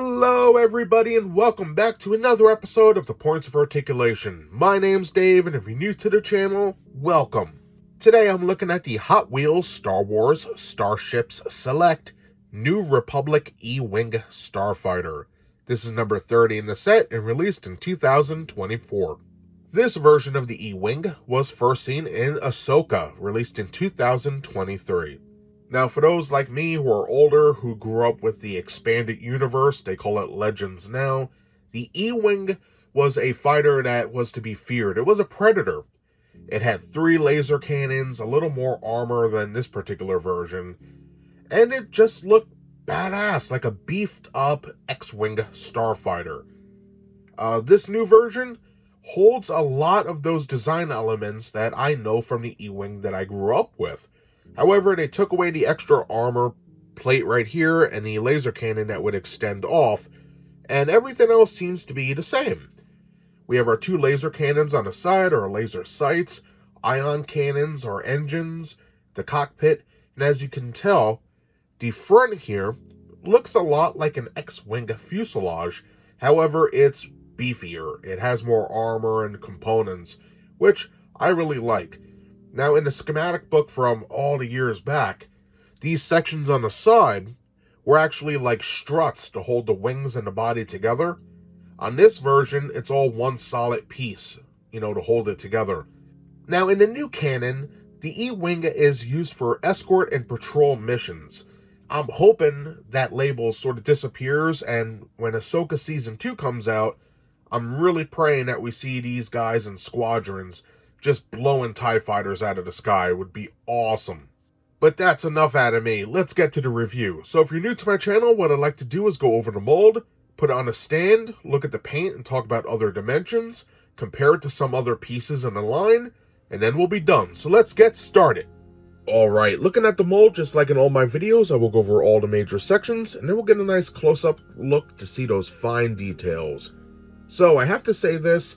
Hello everybody and welcome back to another episode of the Points of Articulation. My name's Dave, and if you're new to the channel, welcome. Today I'm looking at the Hot Wheels Star Wars Starships Select New Republic E-Wing Starfighter. This is number 30 in the set and released in 2024. This version of the E-Wing was first seen in Ahsoka, released in 2023. Now, for those like me who are older, who grew up with the expanded universe, they call it Legends now, the E-Wing was a fighter that was to be feared. It was a Predator. It had 3 laser cannons, a little more armor than this particular version, and it just looked badass, like a beefed up X-Wing starfighter. This new version holds a lot of those design elements that I know from the E-Wing that I grew up with. However, they took away the extra armor plate right here and the laser cannon that would extend off, and everything else seems to be the same. We have our 2 laser cannons on the side, or laser sights, ion cannons or engines, the cockpit, and as you can tell, the front here looks a lot like an X-Wing fuselage. However, it's beefier. It has more armor and components, which I really like. Now, in the schematic book from all the years back, these sections on the side were actually like struts to hold the wings and the body together. On this version, it's all one solid piece, to hold it together. Now, in the new canon, the E-Wing is used for escort and patrol missions. I'm hoping that label sort of disappears, and when Ahsoka Season 2 comes out, I'm really praying that we see these guys in squadrons just blowing TIE fighters out of the sky. Would be awesome. But that's enough out of me. Let's get to the review. So if you're new to my channel, what I'd like to do is go over the mold, put it on a stand, look at the paint and talk about other dimensions, compare it to some other pieces in the line, and then we'll be done. So let's get started. Alright, looking at the mold, just like in all my videos, I will go over all the major sections, and then we'll get a nice close-up look to see those fine details. So I have to say this,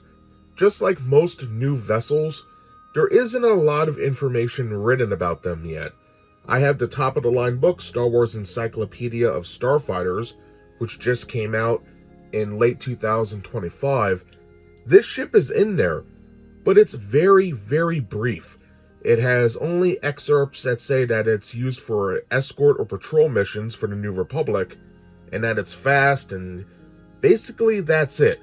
just like most new vessels, there isn't a lot of information written about them yet. I have the top-of-the-line book, Star Wars Encyclopedia of Starfighters, which just came out in late 2025. This ship is in there, but it's very, very brief. It has only excerpts that say that it's used for escort or patrol missions for the New Republic, and that it's fast, and basically that's it.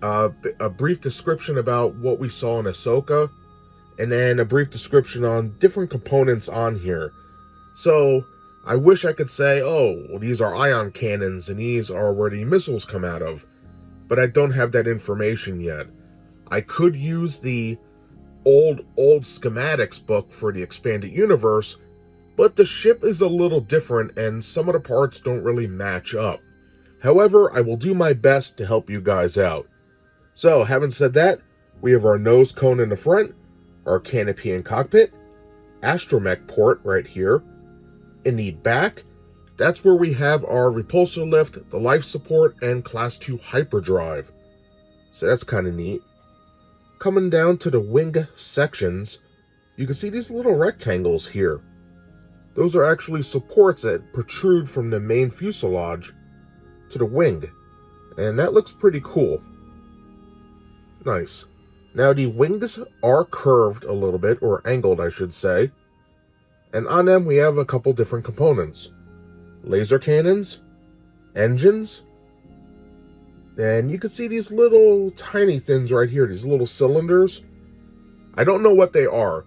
A brief description about what we saw in Ahsoka, and then a brief description on different components on here. So, I wish I could say, oh, well, these are ion cannons, and these are where the missiles come out of, but I don't have that information yet. I could use the old schematics book for the expanded universe, but the ship is a little different, and some of the parts don't really match up. However, I will do my best to help you guys out. So, having said that, we have our nose cone in the front, our canopy and cockpit, astromech port right here. In the back, that's where we have our repulsor lift, the life support, and Class 2 hyperdrive. So that's kind of neat. Coming down to the wing sections, you can see these little rectangles here. Those are actually supports that protrude from the main fuselage to the wing, and that looks pretty cool. Nice. Now the wings are curved a little bit, or angled I should say, and on them we have a couple different components. Laser cannons, engines, and you can see these little tiny things right here, these little cylinders. I don't know what they are,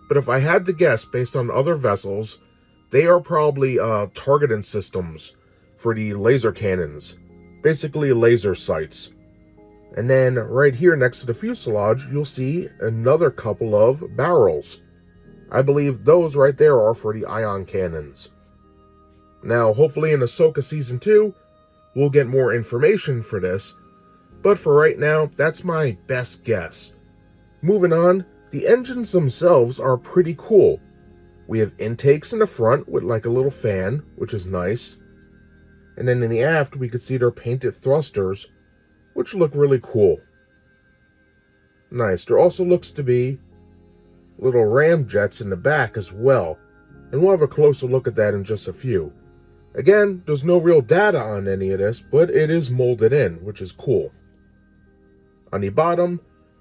but if I had to guess based on other vessels, they are probably targeting systems for the laser cannons, basically laser sights. And then right here next to the fuselage, you'll see another couple of barrels. I believe those right there are for the ion cannons. Now, hopefully in Ahsoka Season 2, we'll get more information for this, but for right now, that's my best guess. Moving on, the engines themselves are pretty cool. We have intakes in the front with like a little fan, which is nice. And then in the aft, we could see their painted thrusters, which look really cool. Nice. There also looks to be little ramjets in the back as well, and we'll have a closer look at that in just a few. Again, there's no real data on any of this, but it is molded in, which is cool. On the bottom,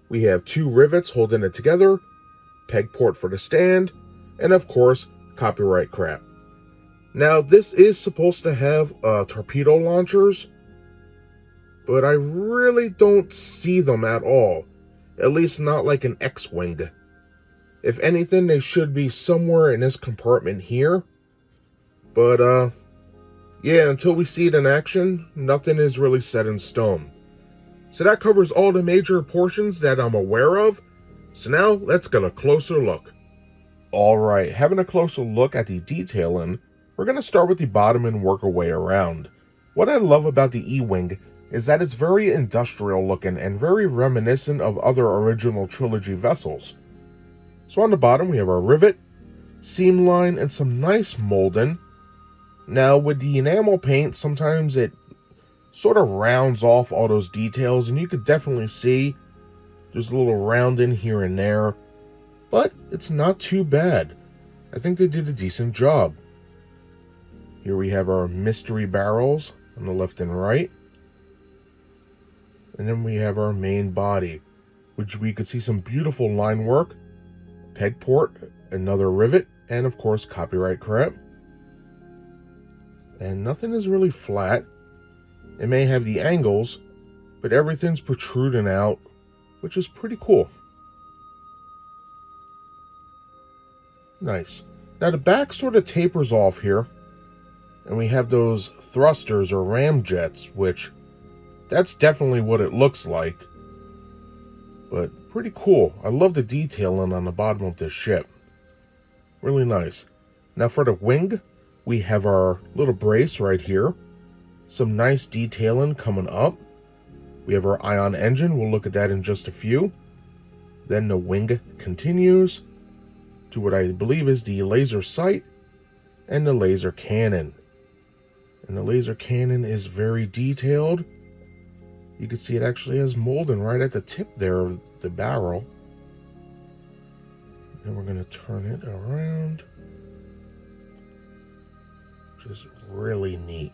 we have 2 rivets holding it together, peg port for the stand, and of course, copyright crap. Now, this is supposed to have torpedo launchers, but I really don't see them at all. At least not like an X-Wing. If anything, they should be somewhere in this compartment here. But, yeah, until we see it in action, nothing is really set in stone. So that covers all the major portions that I'm aware of. So now, let's get a closer look. Alright, having a closer look at the detailing, we're going to start with the bottom and work our way around. What I love about the E-Wing is that it's very industrial looking and very reminiscent of other original trilogy vessels. So on the bottom we have our rivet, seam line, and some nice molding. Now with the enamel paint, sometimes it sort of rounds off all those details, and you could definitely see there's a little rounding here and there, but it's not too bad. I think they did a decent job. Here we have our mystery barrels on the left and right. And then we have our main body, which we could see some beautiful line work, peg port, another rivet, and of course copyright crap. And nothing is really flat. It may have the angles, but everything's protruding out, which is pretty cool. Nice. Now the back sort of tapers off here, and we have those thrusters or ramjets, which that's definitely what it looks like. But pretty cool. I love the detailing on the bottom of this ship. Really nice. Now for the wing, we have our little brace right here. Some nice detailing coming up. We have our ion engine. We'll look at that in just a few. Then the wing continues to what I believe is the laser sight and the laser cannon. And the laser cannon is very detailed. You can see it actually has molding right at the tip there of the barrel. And we're going to turn it around. Which is really neat.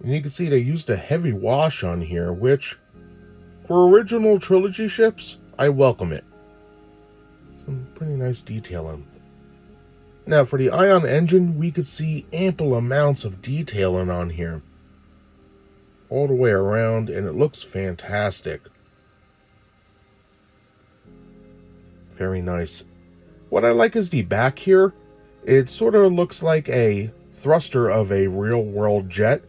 And you can see they used a heavy wash on here, which, for original trilogy ships, I welcome it. Some pretty nice detailing. Now, for the ion engine, we could see ample amounts of detailing on here. All the way around, and it looks fantastic. Very nice. What I like is the back here. It sort of looks like a thruster of a real-world jet.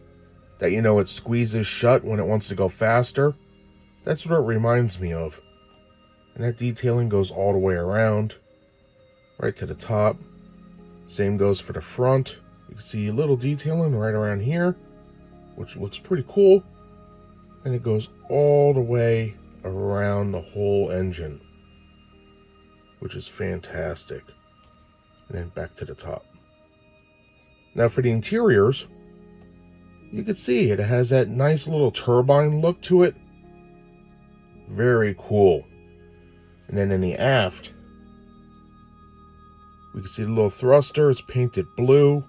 That, you know, it squeezes shut when it wants to go faster. That's what it reminds me of. And that detailing goes all the way around. Right to the top. Same goes for the front. You can see a little detailing right around here, which looks pretty cool. And it goes all the way around the whole engine, which is fantastic. And then back to the top. Now for the interiors, you can see it has that nice little turbine look to it. Very cool. And then in the aft, we can see the little thruster. It's painted blue.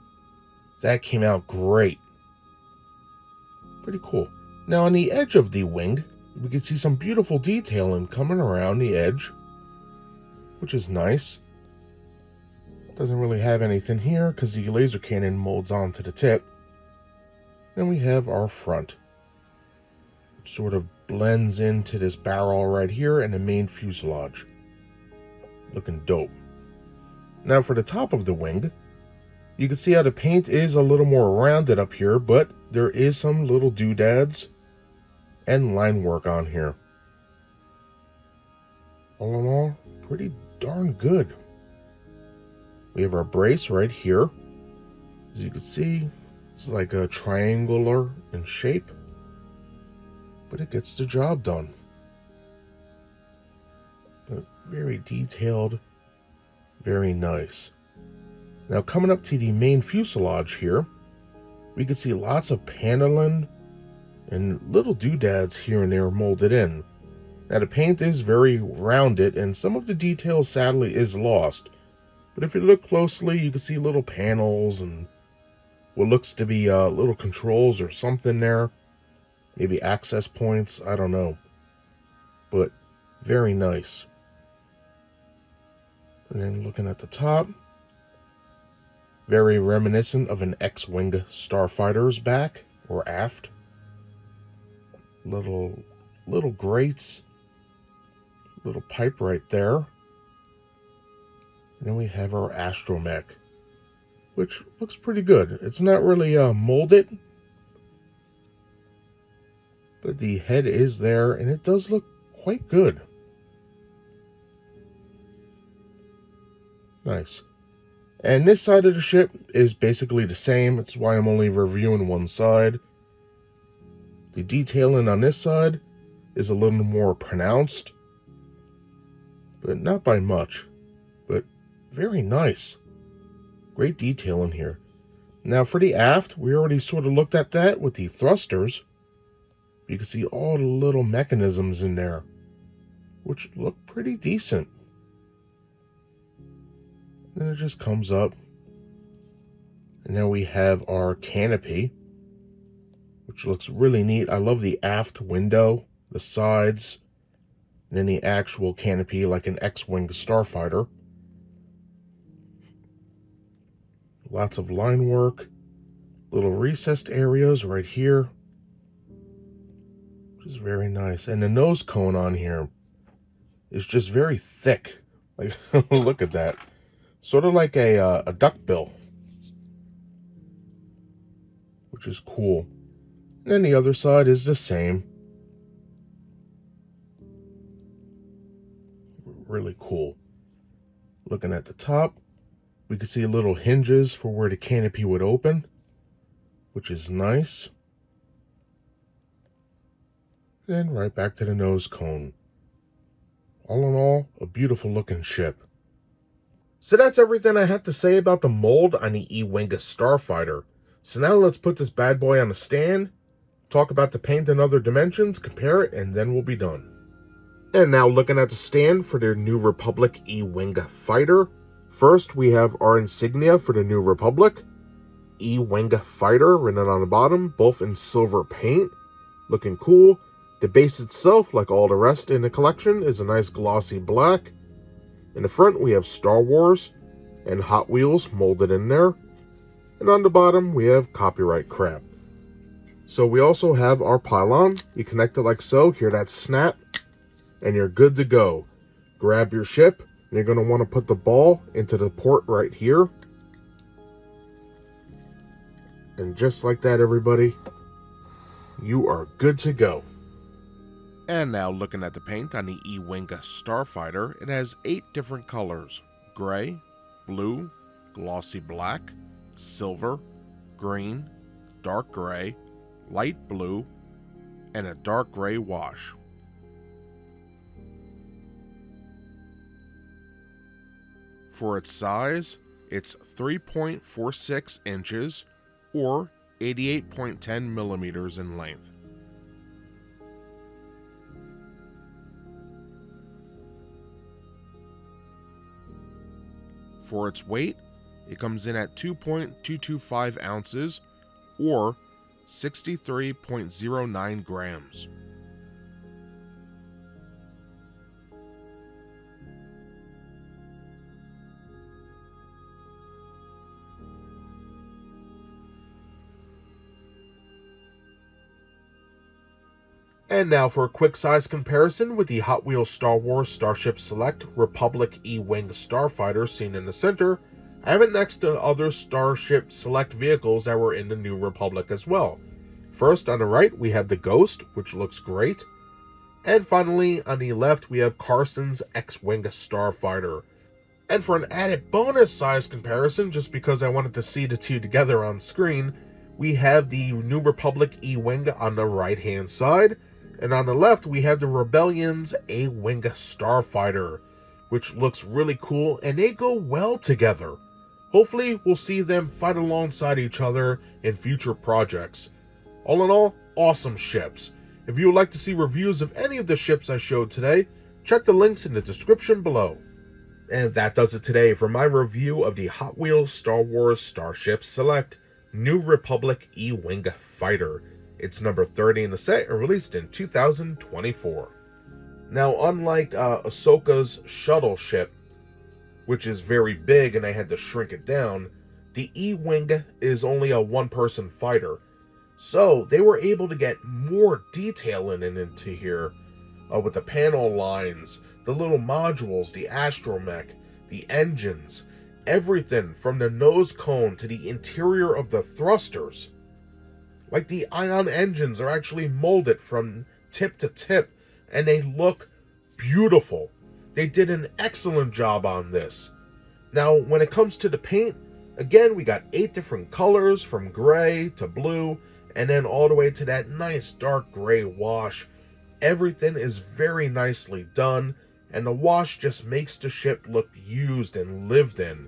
That came out great. Pretty cool. Now on the edge of the wing, we can see some beautiful detailing coming around the edge, which is nice. Doesn't really have anything here because the laser cannon molds onto the tip. Then we have our front. It sort of blends into this barrel right here and the main fuselage. Looking dope. Now for the top of the wing, you can see how the paint is a little more rounded up here, but there is some little doodads and line work on here. All in all, pretty darn good. We have our brace right here. As you can see, it's like a triangular in shape, but it gets the job done. But very detailed, very nice. Now coming up to the main fuselage here, we can see lots of paneling and little doodads here and there molded in. Now the paint is very rounded and some of the details sadly is lost. But if you look closely, you can see little panels and what looks to be little controls or something there. Maybe access points, I don't know. But very nice. And then looking at the top, very reminiscent of an X-Wing starfighter's back or aft. Little grates, little pipe right there. And then we have our astromech, which looks pretty good. It's not really molded, but the head is there, and it does look quite good. Nice. And this side of the ship is basically the same. That's why I'm only reviewing one side. The detailing on this side is a little more pronounced, but not by much. But very nice. Great detail in here. Now for the aft, we already sort of looked at that with the thrusters. You can see all the little mechanisms in there, which look pretty decent. Then it just comes up. And now we have our canopy, which looks really neat. I love the aft window, the sides, and then the actual canopy like an X-Wing starfighter. Lots of line work, little recessed areas right here, which is very nice. And the nose cone on here is just very thick. Like, look at that. Sort of like a duckbill, which is cool. And then the other side is the same. Really cool. Looking at the top, we can see little hinges for where the canopy would open, which is nice. And right back to the nose cone. All in all, a beautiful looking ship. So that's everything I have to say about the mold on the E-Wing Starfighter. So now let's put this bad boy on the stand, talk about the paint and other dimensions, compare it, and then we'll be done. And now looking at the stand for the New Republic E-Wing Fighter. First, we have our insignia for the New Republic. E-Wing Fighter written on the bottom, both in silver paint. Looking cool. The base itself, like all the rest in the collection, is a nice glossy black. In the front, we have Star Wars and Hot Wheels molded in there. And on the bottom, we have copyright crap. So we also have our pylon. You connect it like so, hear that snap, and you're good to go. Grab your ship, and you're going to want to put the ball into the port right here. And just like that, everybody, you are good to go. And now looking at the paint on the E-Wing Starfighter, it has 8 different colors: gray, blue, glossy black, silver, green, dark gray, light blue, and a dark gray wash. For its size, it's 3.46 inches or 88.10 millimeters in length. For its weight, it comes in at 2.225 ounces or 63.09 grams. And now for a quick size comparison with the Hot Wheels Star Wars Starship Select Republic E-Wing Starfighter seen in the center. I have it next to other Starship Select vehicles that were in the New Republic as well. First on the right we have the Ghost, which looks great. And finally on the left we have Carson's X-Wing Starfighter. And for an added bonus size comparison, just because I wanted to see the two together on screen, we have the New Republic E-Wing on the right hand side. And on the left, we have the Rebellion's A-Wing Starfighter, which looks really cool, and they go well together. Hopefully, we'll see them fight alongside each other in future projects. All in all, awesome ships. If you would like to see reviews of any of the ships I showed today, check the links in the description below. And that does it today for my review of the Hot Wheels Star Wars Starship Select. New Republic E-Wing Fighter. It's number 30 in the set and released in 2024. Now, unlike Ahsoka's shuttle ship, which is very big and I had to shrink it down, the E-Wing is only a one-person fighter. So they were able to get more detail into here with the panel lines, the little modules, the astromech, the engines, everything from the nose cone to the interior of the thrusters. Like the ion engines are actually molded from tip to tip and they look beautiful. They did an excellent job on this. Now, when it comes to the paint, again, we got 8 different colors from gray to blue and then all the way to that nice dark gray wash. Everything is very nicely done, and the wash just makes the ship look used and lived in.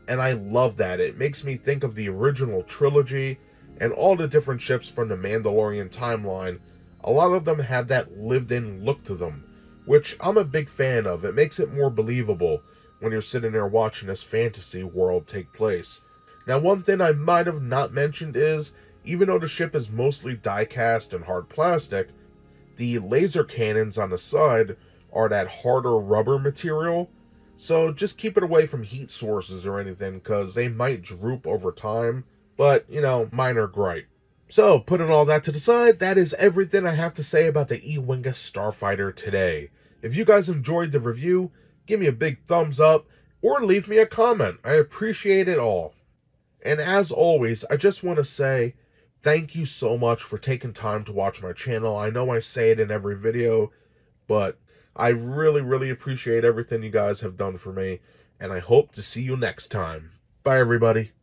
And I love that. It makes me think of the original trilogy and all the different ships from the Mandalorian timeline. A lot of them have that lived-in look to them, which I'm a big fan of. It makes it more believable when you're sitting there watching this fantasy world take place. Now, one thing I might have not mentioned is, even though the ship is mostly die-cast and hard plastic, the laser cannons on the side are that harder rubber material, so just keep it away from heat sources or anything, because they might droop over time, but, minor gripe. So, putting all that to the side, that is everything I have to say about the E-Wing Starfighter today. If you guys enjoyed the review, give me a big thumbs up, or leave me a comment. I appreciate it all. And as always, I just want to say, thank you so much for taking time to watch my channel. I know I say it in every video, but I really, really appreciate everything you guys have done for me, and I hope to see you next time. Bye, everybody.